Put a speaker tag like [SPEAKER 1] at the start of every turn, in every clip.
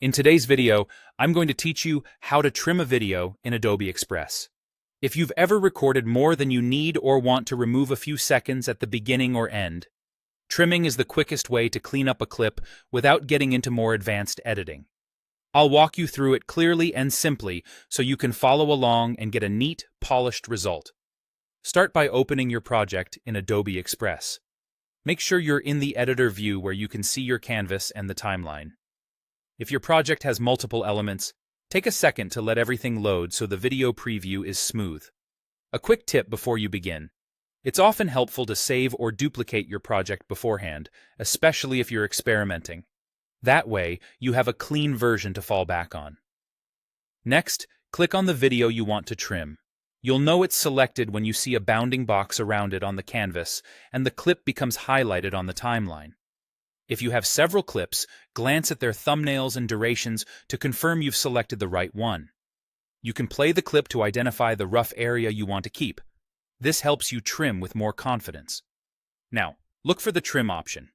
[SPEAKER 1] In today's video, I'm going to teach you how to trim a video in Adobe Express. If you've ever recorded more than you need or want to remove a few seconds at the beginning or end, trimming is the quickest way to clean up a clip without getting into more advanced editing. I'll walk you through it clearly and simply so you can follow along and get a neat, polished result. Start by opening your project in Adobe Express. Make sure you're in the editor view where you can see your canvas and the timeline. If your project has multiple elements, take a second to let everything load so the video preview is smooth. A quick tip before you begin. It's often helpful to save or duplicate your project beforehand, especially if you're experimenting. That way, you have a clean version to fall back on. Next, click on the video you want to trim. You'll know it's selected when you see a bounding box around it on the canvas, and the clip becomes highlighted on the timeline. If you have several clips, glance at their thumbnails and durations to confirm you've selected the right one. You can play the clip to identify the rough area you want to keep. This helps you trim with more confidence. Now, look for the trim option.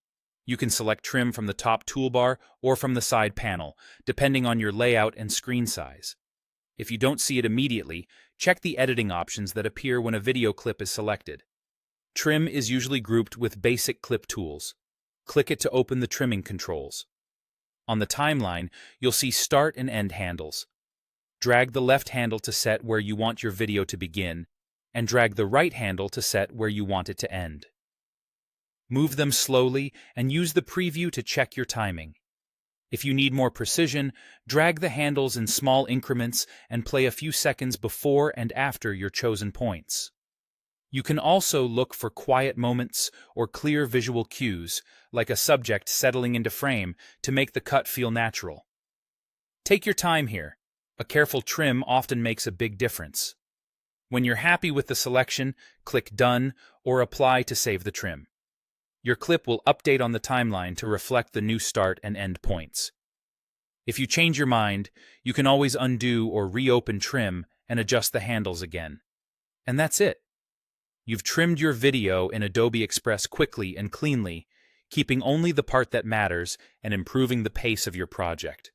[SPEAKER 1] You can select trim from the top toolbar or from the side panel, depending on your layout and screen size. If you don't see it immediately, check the editing options that appear when a video clip is selected. Trim is usually grouped with basic clip tools. Click it to open the trimming controls. On the timeline, you'll see start and end handles. Drag the left handle to set where you want your video to begin, and drag the right handle to set where you want it to end. Move them slowly and use the preview to check your timing. If you need more precision, drag the handles in small increments and play a few seconds before and after your chosen points. You can also look for quiet moments or clear visual cues, like a subject settling into frame, to make the cut feel natural. Take your time here. A careful trim often makes a big difference. When you're happy with the selection, click Done or Apply to save the trim. Your clip will update on the timeline to reflect the new start and end points. If you change your mind, you can always undo or reopen trim and adjust the handles again. And that's it. You've trimmed your video in Adobe Express quickly and cleanly, keeping only the part that matters and improving the pace of your project.